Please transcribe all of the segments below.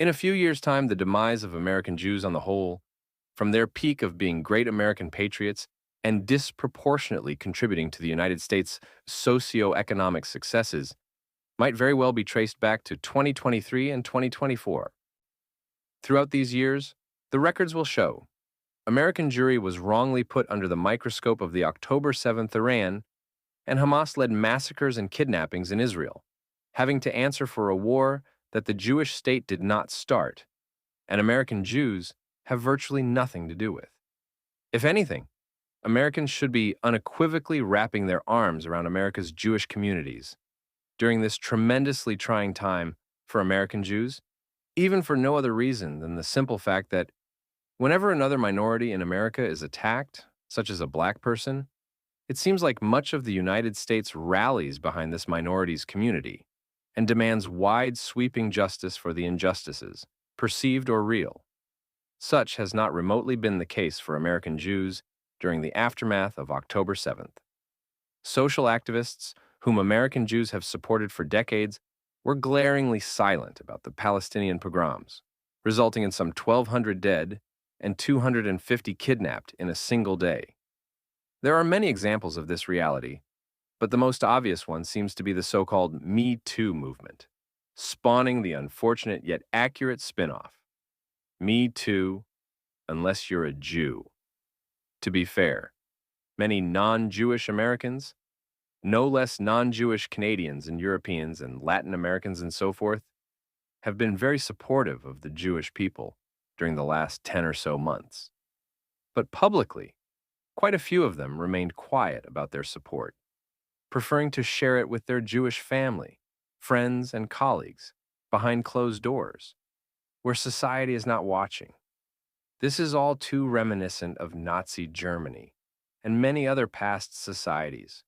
In a few years' time, the demise of American Jews on the whole, from their peak of being great American patriots and disproportionately contributing to the United States' socio-economic successes, might very well be traced back to 2023 and 2024. Throughout these years, the records will show American Jewry was wrongly put under the microscope of the October 7th Iran, and Hamas-led massacres and kidnappings in Israel, having to answer for a war that the Jewish state did not start, and American Jews have virtually nothing to do with. If anything, Americans should be unequivocally wrapping their arms around America's Jewish communities during this tremendously trying time for American Jews, even for no other reason than the simple fact that whenever another minority in America is attacked, such as a black person, it seems like much of the United States rallies behind this minority's community and demands wide, sweeping justice for the injustices, perceived or real. Such has not remotely been the case for American Jews during the aftermath of October 7th. Social activists, whom American Jews have supported for decades, were glaringly silent about the Palestinian pogroms, resulting in some 1,200 dead and 250 kidnapped in a single day. There are many examples of this reality, but the most obvious one seems to be the so-called Me Too movement, spawning the unfortunate yet accurate spin-off. Me Too, unless you're a Jew. To be fair, many non-Jewish Americans, no less non-Jewish Canadians and Europeans and Latin Americans and so forth, have been very supportive of the Jewish people during the last 10 or so months. But publicly, quite a few of them remained quiet about their support, preferring to share it with their Jewish family, friends, and colleagues behind closed doors, where society is not watching. This is all too reminiscent of Nazi Germany and many other past societies,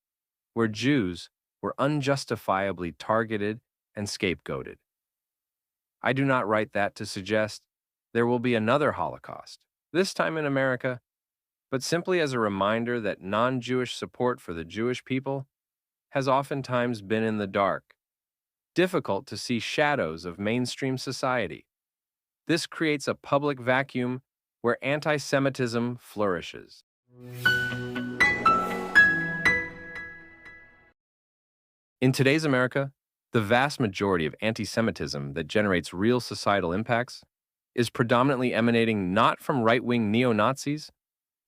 where Jews were unjustifiably targeted and scapegoated. I do not write that to suggest there will be another Holocaust, this time in America, but simply as a reminder that non-Jewish support for the Jewish people has oftentimes been in the dark, difficult to see shadows of mainstream society. This creates a public vacuum where anti-Semitism flourishes. In today's America, the vast majority of anti-Semitism that generates real societal impacts is predominantly emanating not from right-wing neo-Nazis,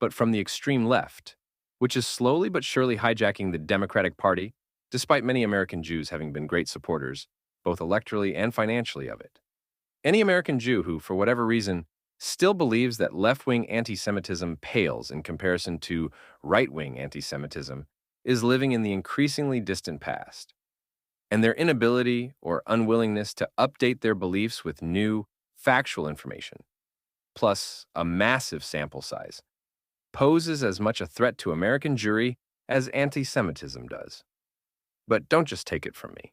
but from the extreme left, which is slowly but surely hijacking the Democratic Party, despite many American Jews having been great supporters, both electorally and financially, of it. Any American Jew who, for whatever reason, still believes that left-wing anti-Semitism pales in comparison to right-wing anti-Semitism is living in the increasingly distant past, and their inability or unwillingness to update their beliefs with new, factual information, plus a massive sample size, poses as much a threat to American Jewry as anti-Semitism does. But don't just take it from me.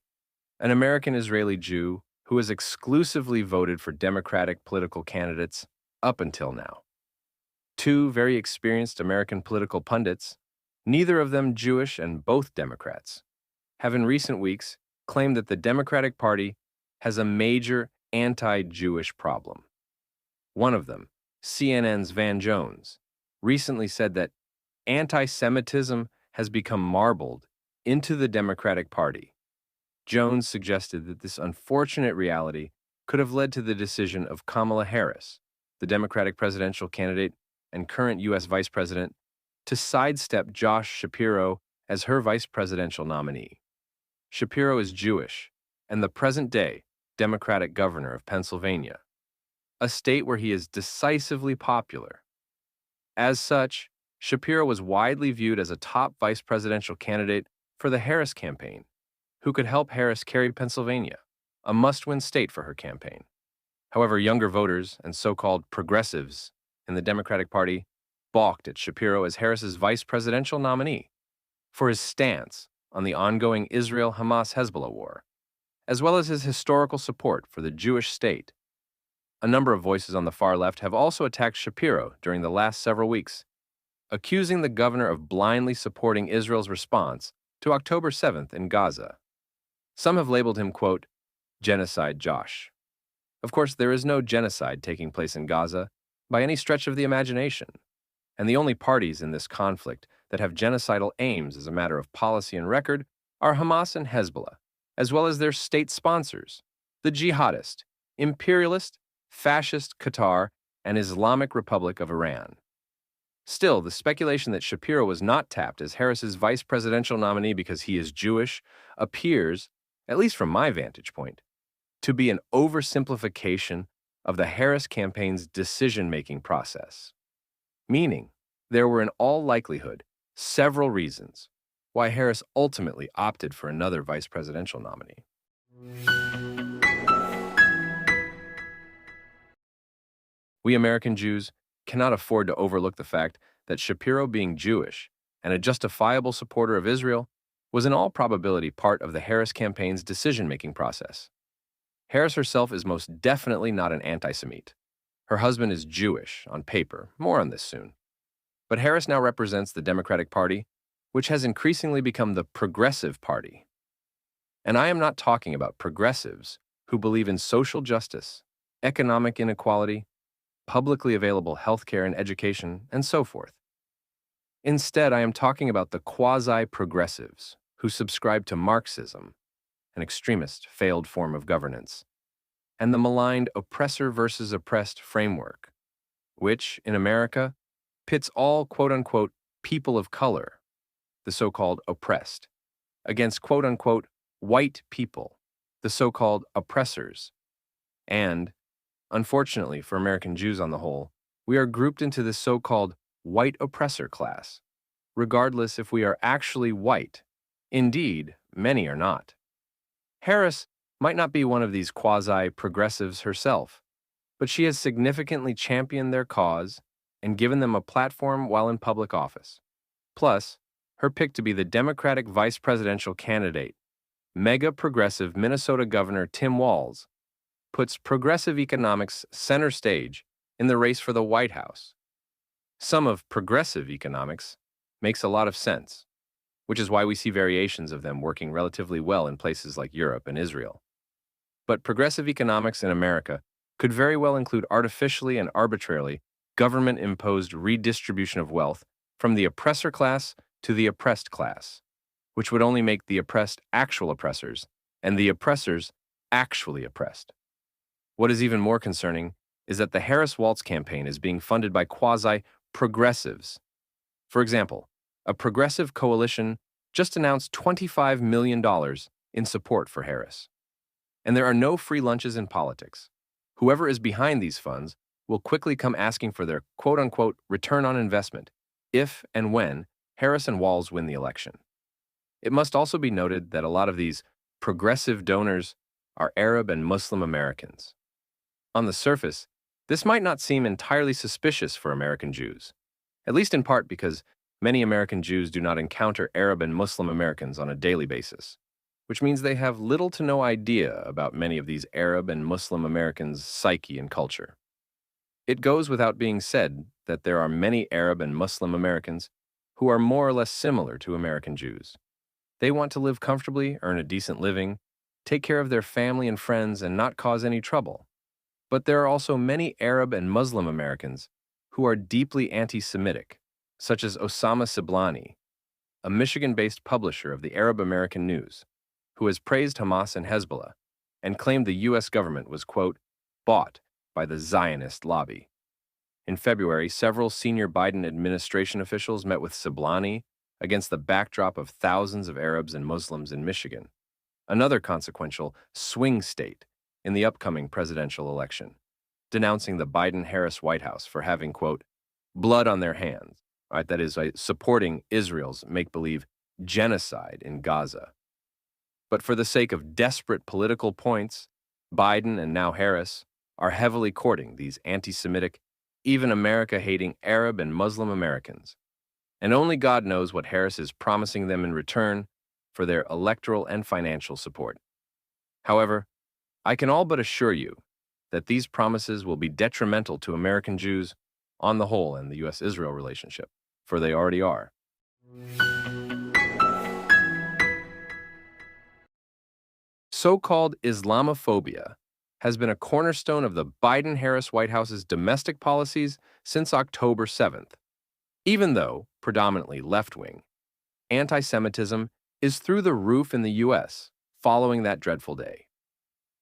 An American Israeli Jew who has exclusively voted for Democratic political candidates up until now. Two very experienced American political pundits, neither of them Jewish and both Democrats, have in recent weeks claimed that the Democratic Party has a major anti-Jewish problem. One of them, CNN's Van Jones, recently said that anti-Semitism has become marbled into the Democratic Party. Jones suggested that this unfortunate reality could have led to the decision of Kamala Harris, the Democratic presidential candidate and current U.S. vice president, to sidestep Josh Shapiro as her vice presidential nominee. Shapiro is Jewish and the present-day Democratic governor of Pennsylvania, a state where he is decisively popular. As such, Shapiro was widely viewed as a top vice presidential candidate for the Harris campaign, who could help Harris carry Pennsylvania, a must-win state for her campaign. However, younger voters and so-called progressives in the Democratic Party balked at Shapiro as Harris's vice presidential nominee for his stance on the ongoing Israel-Hamas-Hezbollah war, as well as his historical support for the Jewish state. A number of voices on the far left have also attacked Shapiro during the last several weeks, accusing the governor of blindly supporting Israel's response to October 7th in Gaza. Some have labeled him, quote, Genocide Josh. Of course, there is no genocide taking place in Gaza by any stretch of the imagination, and the only parties in this conflict that have genocidal aims as a matter of policy and record are Hamas and Hezbollah, as well as their state sponsors, the jihadist, imperialist, fascist Qatar, and Islamic Republic of Iran. Still, the speculation that Shapiro was not tapped as Harris's vice presidential nominee because he is Jewish appears, at least from my vantage point, to be an oversimplification of the Harris campaign's decision-making process. Meaning, there were in all likelihood several reasons why Harris ultimately opted for another vice presidential nominee. We American Jews cannot afford to overlook the fact that Shapiro, being Jewish and a justifiable supporter of Israel, was in all probability part of the Harris campaign's decision-making process. Harris herself is most definitely not an anti-Semite. Her husband is Jewish, on paper. More on this soon. But Harris now represents the Democratic Party, which has increasingly become the progressive party. And I am not talking about progressives who believe in social justice, economic inequality, publicly available healthcare and education, and so forth. Instead, I am talking about the quasi-progressives who subscribe to Marxism, an extremist, failed form of governance, and the maligned oppressor versus oppressed framework, which, in America, pits all quote-unquote people of color, the so-called oppressed, against quote-unquote white people, the so-called oppressors, and, unfortunately for American Jews on the whole, we are grouped into this so-called white oppressor class, regardless if we are actually white. Indeed, many are not. Harris might not be one of these quasi-progressives herself, but she has significantly championed their cause and given them a platform while in public office. Plus, her pick to be the Democratic vice presidential candidate, mega-progressive Minnesota Governor Tim Walz, puts progressive economics center stage in the race for the White House. Some of progressive economics makes a lot of sense, which is why we see variations of them working relatively well in places like Europe and Israel. But progressive economics in America could very well include artificially and arbitrarily government-imposed redistribution of wealth from the oppressor class to the oppressed class, which would only make the oppressed actual oppressors and the oppressors actually oppressed. What is even more concerning is that the Harris-Walz campaign is being funded by quasi-progressives. For example, a progressive coalition just announced $25 million in support for Harris. And there are no free lunches in politics. Whoever is behind these funds will quickly come asking for their quote-unquote return on investment if and when Harris and Walz win the election. It must also be noted that a lot of these progressive donors are Arab and Muslim Americans. On the surface, this might not seem entirely suspicious for American Jews, at least in part because many American Jews do not encounter Arab and Muslim Americans on a daily basis, which means they have little to no idea about many of these Arab and Muslim Americans' psyche and culture. It goes without being said that there are many Arab and Muslim Americans who are more or less similar to American Jews. They want to live comfortably, earn a decent living, take care of their family and friends, and not cause any trouble. But there are also many Arab and Muslim Americans who are deeply anti-Semitic, such as Osama Siblani, a Michigan-based publisher of the Arab American News, who has praised Hamas and Hezbollah and claimed the U.S. government was, quote, bought by the Zionist lobby. In February, several senior Biden administration officials met with Siblani against the backdrop of thousands of Arabs and Muslims in Michigan, another consequential swing state in the upcoming presidential election, denouncing the Biden-Harris White House for having, quote, blood on their hands, right? That is, supporting Israel's make-believe genocide in Gaza. But for the sake of desperate political points, Biden and now Harris are heavily courting these anti-Semitic, even America-hating Arab and Muslim Americans. And only God knows what Harris is promising them in return for their electoral and financial support. However, I can all but assure you that these promises will be detrimental to American Jews on the whole in the U.S.-Israel relationship, for they already are. So-called Islamophobia has been a cornerstone of the Biden-Harris White House's domestic policies since October 7th. Even though predominantly left-wing, anti-Semitism is through the roof in the U.S. following that dreadful day.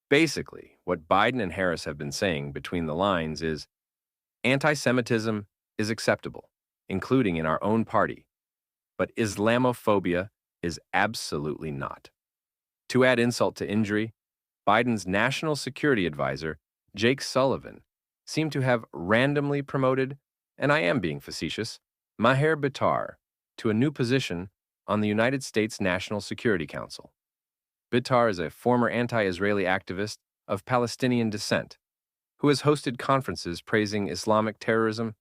Basically, what Biden and Harris have been saying between the lines is anti-Semitism is acceptable, including in our own party, but Islamophobia is absolutely not. To add insult to injury, Biden's national security advisor, Jake Sullivan, seemed to have randomly promoted, and I am being facetious, Maher Bitar to a new position on the United States National Security Council. Bitar is a former anti-Israeli activist of Palestinian descent who has hosted conferences praising Islamic terrorism,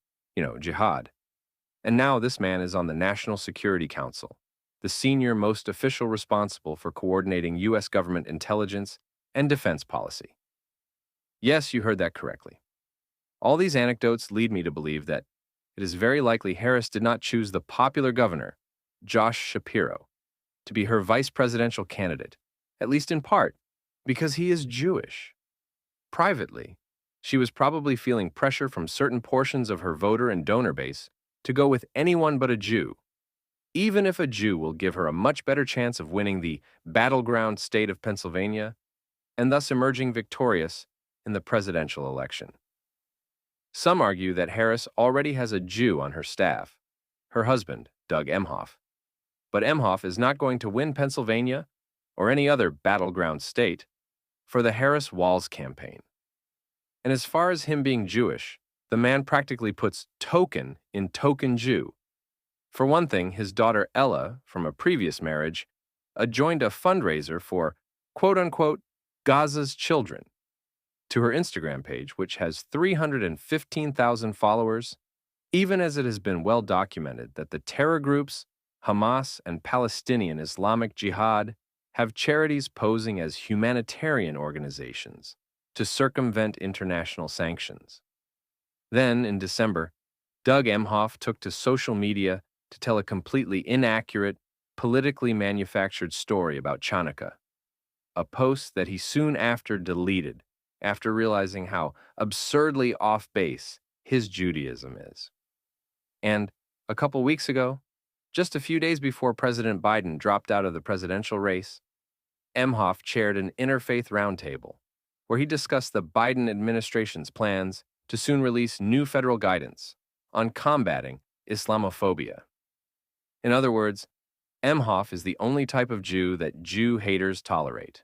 jihad. And now this man is on the National Security Council, the senior most official responsible for coordinating U.S. government intelligence and defense policy. Yes, you heard that correctly. All these anecdotes lead me to believe that it is very likely Harris did not choose the popular governor, Josh Shapiro, to be her vice presidential candidate, at least in part, because he is Jewish. Privately, she was probably feeling pressure from certain portions of her voter and donor base to go with anyone but a Jew, even if a Jew will give her a much better chance of winning the battleground state of Pennsylvania and thus emerging victorious in the presidential election. Some argue that Harris already has a Jew on her staff, her husband, Doug Emhoff. But Emhoff is not going to win Pennsylvania or any other battleground state for the Harris Walls campaign. And as far as him being Jewish, the man practically puts token in token Jew. For one thing, his daughter Ella, from a previous marriage, joined a fundraiser for, quote-unquote, Gaza's children, to her Instagram page, which has 315,000 followers, even as it has been well documented that the terror groups Hamas and Palestinian Islamic Jihad have charities posing as humanitarian organizations to circumvent international sanctions. Then, in December, Doug Emhoff took to social media to tell a completely inaccurate, politically manufactured story about Chanukah, a post that he soon after deleted after realizing how absurdly off base his Judaism is. And a couple weeks ago, just a few days before President Biden dropped out of the presidential race, Emhoff chaired an interfaith roundtable where he discussed the Biden administration's plans to soon release new federal guidance on combating Islamophobia. In other words, Emhoff is the only type of Jew that Jew haters tolerate,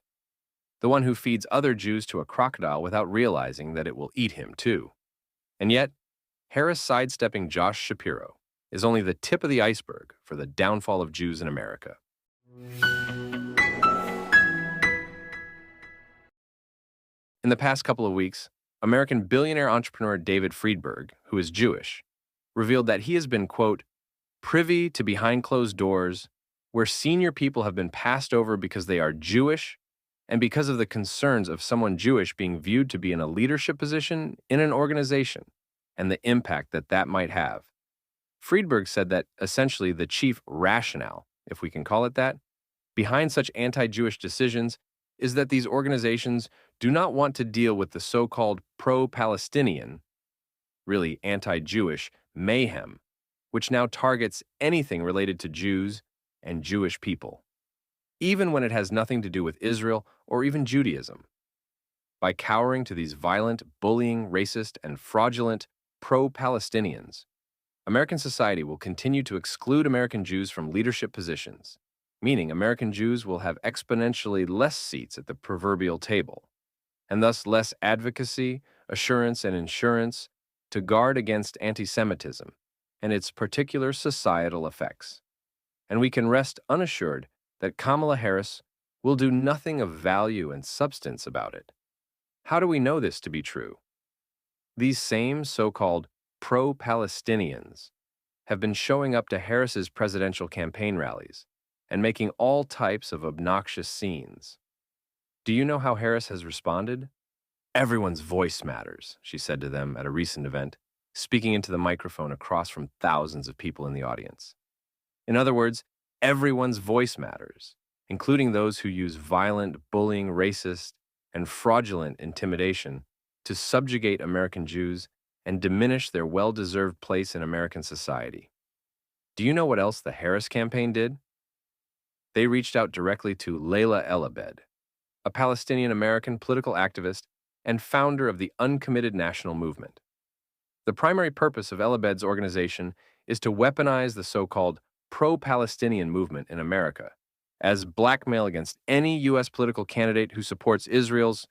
the one who feeds other Jews to a crocodile without realizing that it will eat him too. And yet, Harris sidestepping Josh Shapiro is only the tip of the iceberg for the downfall of Jews in America. In the past couple of weeks, American billionaire entrepreneur David Friedberg, who is Jewish, revealed that he has been, quote, privy to behind closed doors where senior people have been passed over because they are Jewish and because of the concerns of someone Jewish being viewed to be in a leadership position in an organization and the impact that that might have. Friedberg said that essentially the chief rationale, if we can call it that, behind such anti-Jewish decisions is that these organizations do not want to deal with the so-called pro-Palestinian, really anti-Jewish, mayhem, which now targets anything related to Jews and Jewish people, even when it has nothing to do with Israel or even Judaism. By cowering to these violent, bullying, racist, and fraudulent pro-Palestinians, American society will continue to exclude American Jews from leadership positions, meaning American Jews will have exponentially less seats at the proverbial table, and thus less advocacy, assurance, and insurance to guard against anti-Semitism and its particular societal effects. And we can rest unassured that Kamala Harris will do nothing of value and substance about it. How do we know this to be true? These same so-called pro-Palestinians have been showing up to Harris's presidential campaign rallies and making all types of obnoxious scenes. Do you know how Harris has responded? Everyone's voice matters, she said to them at a recent event, speaking into the microphone across from thousands of people in the audience. In other words, everyone's voice matters, including those who use violent, bullying, racist, and fraudulent intimidation to subjugate American Jews and diminish their well-deserved place in American society. Do you know what else the Harris campaign did? They reached out directly to Layla El-Abed, a Palestinian-American political activist and founder of the Uncommitted National Movement. The primary purpose of El-Abed's organization is to weaponize the so-called pro-Palestinian movement in America as blackmail against any U.S. political candidate who supports Israel's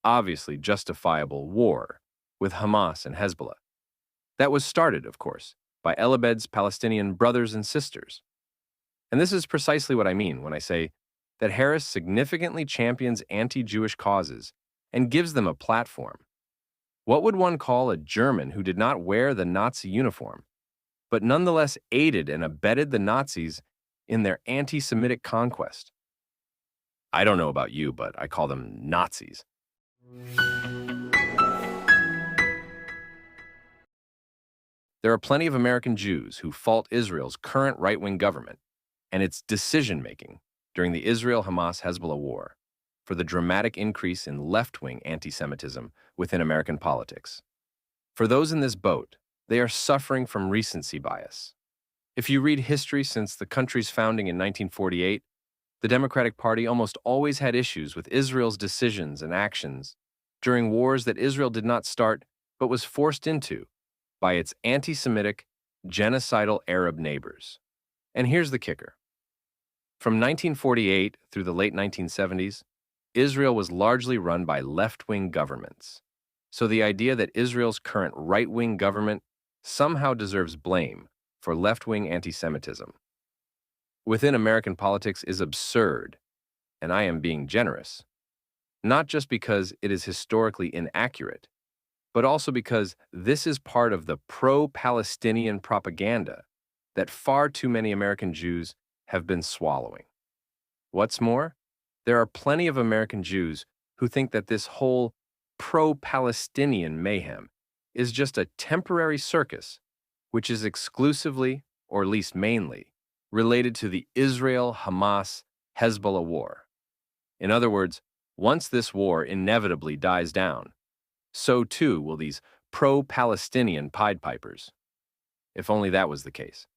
obviously justifiable war with Hamas and Hezbollah. That was started, of course, by El-Abed's Palestinian brothers and sisters. And this is precisely what I mean when I say that Harris significantly champions anti-Jewish causes and gives them a platform. What would one call a German who did not wear the Nazi uniform, but nonetheless aided and abetted the Nazis in their anti-Semitic conquest? I don't know about you, but I call them Nazis. There are plenty of American Jews who fault Israel's current right-wing government and its decision-making during the Israel-Hamas-Hezbollah war for the dramatic increase in left-wing anti-Semitism within American politics. For those in this boat, they are suffering from recency bias. If you read history since the country's founding in 1948, the Democratic Party almost always had issues with Israel's decisions and actions during wars that Israel did not start but was forced into by its anti-Semitic, genocidal Arab neighbors. And here's the kicker. From 1948 through the late 1970s, Israel was largely run by left-wing governments. So the idea that Israel's current right-wing government somehow deserves blame for left-wing anti-Semitism within American politics is absurd, and I am being generous. Not just because it is historically inaccurate, but also because this is part of the pro-Palestinian propaganda that far too many American Jews have been swallowing. What's more, there are plenty of American Jews who think that this whole pro-Palestinian mayhem is just a temporary circus, which is exclusively, or at least mainly, related to the Israel-Hamas-Hezbollah war. In other words, once this war inevitably dies down, so too will these pro-Palestinian Pied Pipers. If only that was the case.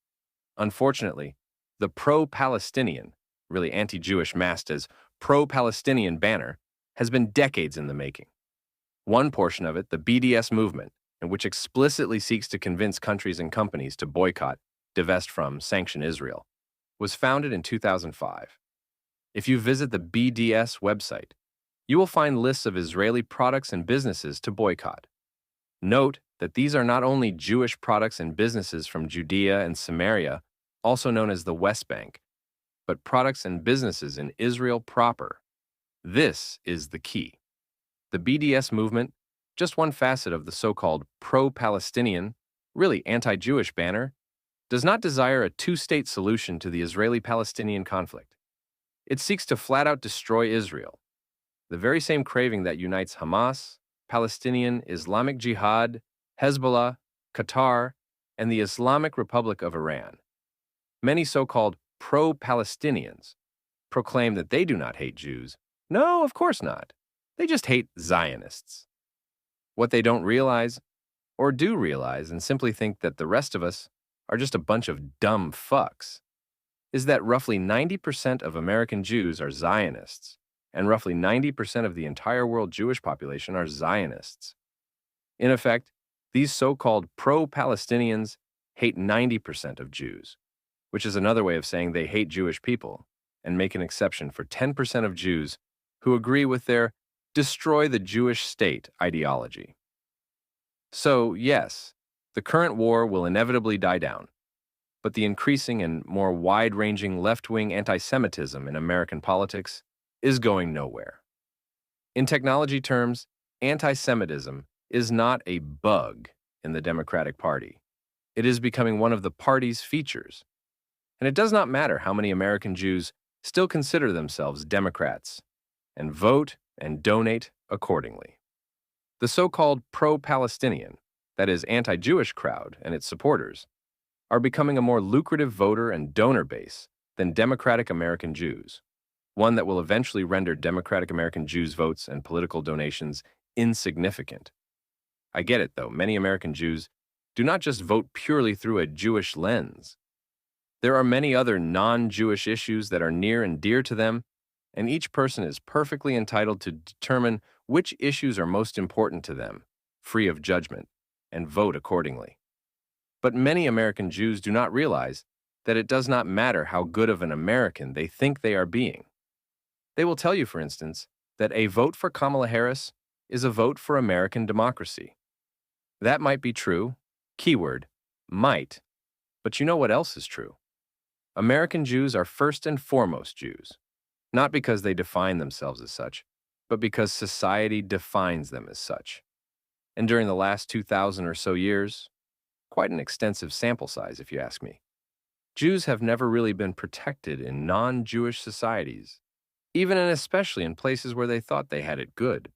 Unfortunately, the pro-Palestinian, really anti-Jewish masked as pro-Palestinian banner, has been decades in the making. One portion of it, the BDS movement, and which explicitly seeks to convince countries and companies to boycott, divest from, sanction Israel, was founded in 2005. If you visit the BDS website, you will find lists of Israeli products and businesses to boycott. Note that these are not only Jewish products and businesses from Judea and Samaria, also known as the West Bank, but products and businesses in Israel proper. This is the key. The BDS movement, just one facet of the so-called pro-Palestinian, really anti-Jewish banner, does not desire a two-state solution to the Israeli-Palestinian conflict. It seeks to flat-out destroy Israel, the very same craving that unites Hamas, Palestinian Islamic Jihad, Hezbollah, Qatar, and the Islamic Republic of Iran. Many so-called pro-Palestinians proclaim that they do not hate Jews. No, of course not. They just hate Zionists. What they don't realize, or do realize and simply think that the rest of us are just a bunch of dumb fucks, is that roughly 90% of American Jews are Zionists, and roughly 90% of the entire world Jewish population are Zionists. In effect, these so-called pro-Palestinians hate 90% of Jews, which is another way of saying they hate Jewish people and make an exception for 10% of Jews who agree with their destroy the Jewish state ideology. So, yes, the current war will inevitably die down, but the increasing and more wide-ranging left-wing anti-Semitism in American politics is going nowhere. In technology terms, anti-Semitism is not a bug in the Democratic Party. It is becoming one of the party's features. And it does not matter how many American Jews still consider themselves Democrats and vote and donate accordingly. The so-called pro-Palestinian, that is anti-Jewish crowd and its supporters, are becoming a more lucrative voter and donor base than Democratic American Jews. one that will eventually render Democratic American Jews' votes and political donations insignificant. I get it, though. Many American Jews do not just vote purely through a Jewish lens. There are many other non-Jewish issues that are near and dear to them, and each person is perfectly entitled to determine which issues are most important to them, free of judgment, and vote accordingly. But many American Jews do not realize that it does not matter how good of an American they think they are being. They will tell you, for instance, that a vote for Kamala Harris is a vote for American democracy. That might be true, keyword, might, but you know what else is true? American Jews are first and foremost Jews, not because they define themselves as such, but because society defines them as such. And during the last 2,000 or so years, quite an extensive sample size if you ask me, Jews have never really been protected in non-Jewish societies, even and especially in places where they thought they had it good.